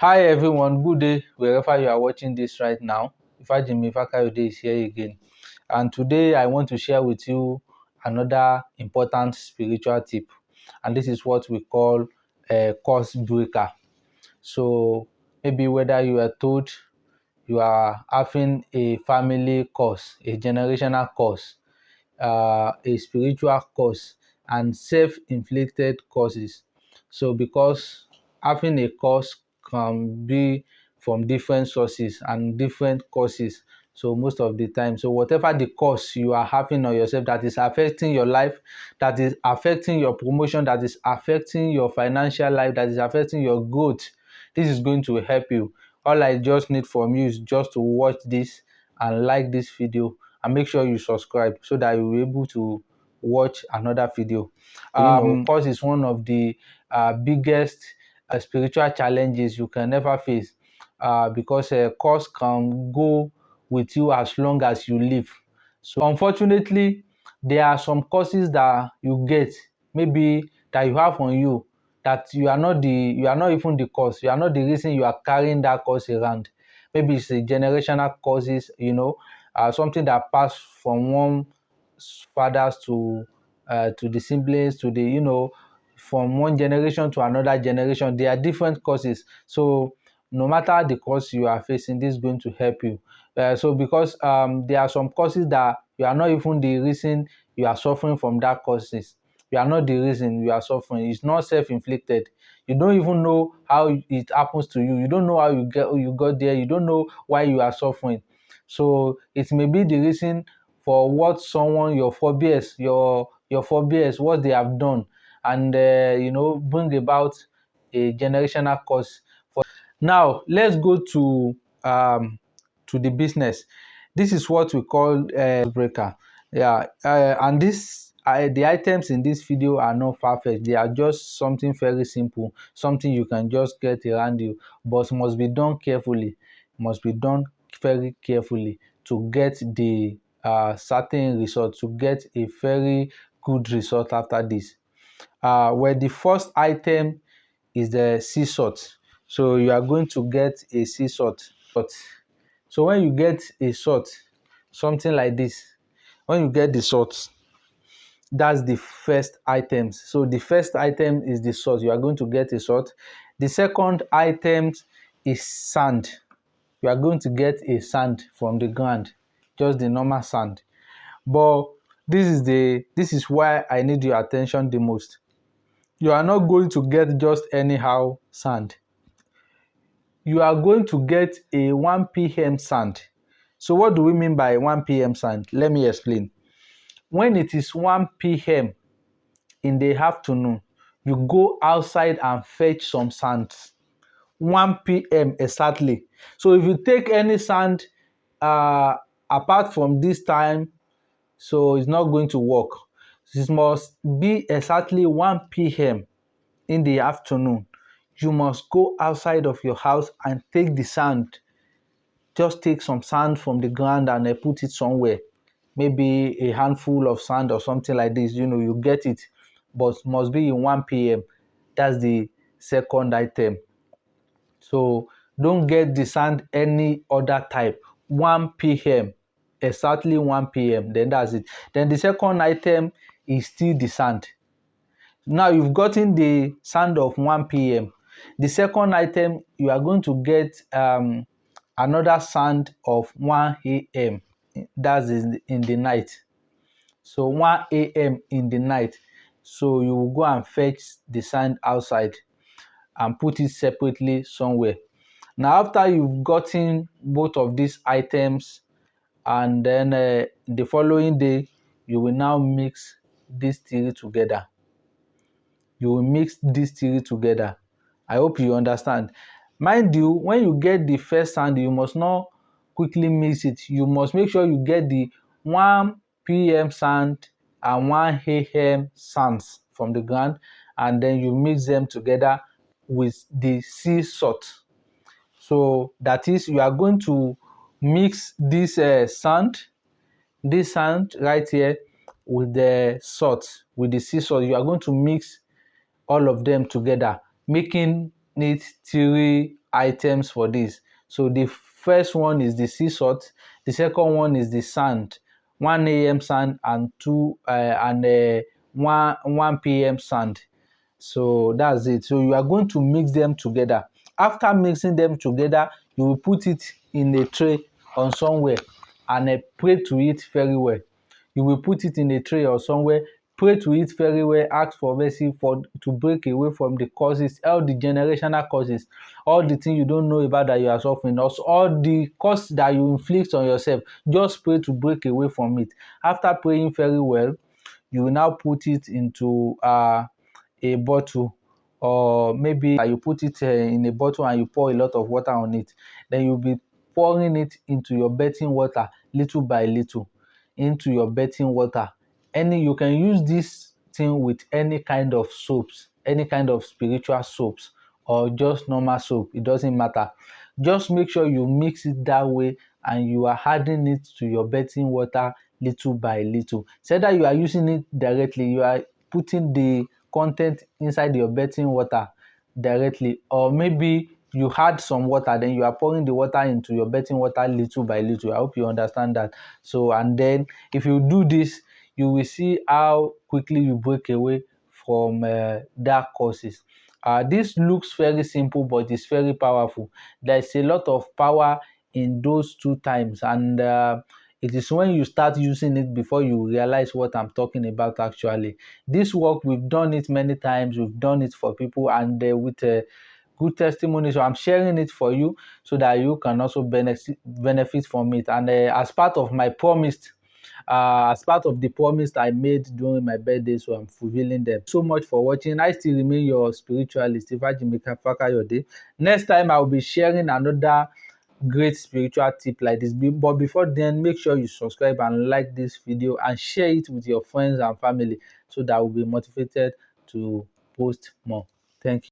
Hi everyone, good day wherever you are watching this right now. Ifajimi Fakayode is here again, and today I want to share with you another important spiritual tip, and this is what we call a curse breaker. So maybe whether you are told you are having a family curse, a generational curse, a spiritual curse, and self-inflicted causes. So because having a curse can be from different sources and different causes. So most of the time, so whatever the cause you are having on yourself that is affecting your life, that is affecting your promotion, that is affecting your financial life, that is affecting your growth, this is going to help you. All I just need from you is just to watch this and like this video and make sure you subscribe so that you'll be able to watch another video. Course is one of the biggest spiritual challenges you can ever face, because a course can go with you as long as you live. So unfortunately, there are some courses that you get, maybe that you have on you, that you are not even the cause, you are not the reason you are carrying that cause around. Maybe it's a generational causes, something that passed from one fathers to the siblings to the from one generation to another generation. There are different causes. So no matter the cause you are facing, this is going to help you. So because there are some causes that you are not even the reason you are suffering from that causes. You are not the reason you are suffering. It's not self-inflicted. You don't even know how it happens to you. You don't know how you got there. You don't know why you are suffering. So it may be the reason for what someone your forebears what they have done, and bring about a generational cause. Now let's go to the business. This is what we call breaker. Yeah, and the items in this video are not far-fetched. They are just something very simple, something you can just get around you, but must be done carefully. Must be done very carefully to get the certain result, to get a very good result after this. Where the first item is the sea salt. So you are going to get a sea salt. So when you get a salt, something like this, when you get the salt, that's the first item. So the first item is the salt. You are going to get a salt. The second item is sand. You are going to get a sand from the ground, just the normal sand. But this is why I need your attention the most. You are not going to get just anyhow sand. You are going to get a 1 p.m. sand. So what do we mean by 1 p.m. sand? Let me explain. When it is 1 p.m. in the afternoon, you go outside and fetch some sand. 1 p.m. exactly. So if you take any sand apart from this time, so it's not going to work. This must be exactly 1 p.m. in the afternoon. You must go outside of your house and take the sand. Just take some sand from the ground and put it somewhere. Maybe a handful of sand or something like this. You get it, but must be in 1 p.m. That's the second item. So don't get the sand any other type. 1 p.m. Exactly 1 p.m. Then that's it. Then the second item is still the sand. Now you've gotten the sand of 1 p.m. The second item, you are going to get another sand of 1 a.m. That's in the night. So 1 a.m. in the night. So you will go and fetch the sand outside and put it separately somewhere. Now after you've gotten both of these items, and then the following day, you will now mix these three together. You will mix these three together. I hope you understand. Mind you, when you get the first sand, you must not quickly mix it. You must make sure you get the 1 p.m. sand and 1 a.m. sands from the ground, and then you mix them together with the sea salt. So that is, you are going to mix this sand right here with the salt, with the sea salt. You are going to mix all of them together, making it three items for this. So the first one is the sea salt, the second one is the sand, 1 a.m. sand and 1 p.m. sand. So that's it. So you are going to mix them together. After mixing them together, you will put it in a tray on somewhere and pray to it very well. You will put it in a tray or somewhere, pray to it very well, ask for mercy for to break away from the causes, all the generational causes, all the things you don't know about that you are suffering, also all the cause that you inflict on yourself. Just pray to break away from it. After praying very well, you will now put it into a bottle, or maybe you put it in a bottle and you pour a lot of water on it. Then you'll be pouring it into your bathing water little by little, into your bathing water. You can use this thing with any kind of soaps, any kind of spiritual soaps, or just normal soap. It doesn't matter. Just make sure you mix it that way and you are adding it to your bathing water little by little. Say that you are using it directly, you are putting the content inside your bathing water directly, or maybe you had some water, then you are pouring the water into your bathing water little by little. I hope you understand that. So, and then if you do this, you will see how quickly you break away from dark causes. This looks very simple, but it's very powerful. There's a lot of power in those two times, and it is when you start using it before you realize what I'm talking about actually. This work, we've done it many times, we've done it for people, and with good testimony. So I'm sharing it for you so that you can also benefit from it. And as part of the promise I made during my birthday, so I'm fulfilling them. So much for watching. I still remain your spiritualist, Ifajimika Fakayode. Next time I'll be sharing another great spiritual tip like this. But before then, make sure you subscribe and like this video and share it with your friends and family so that we'll be motivated to post more. Thank you.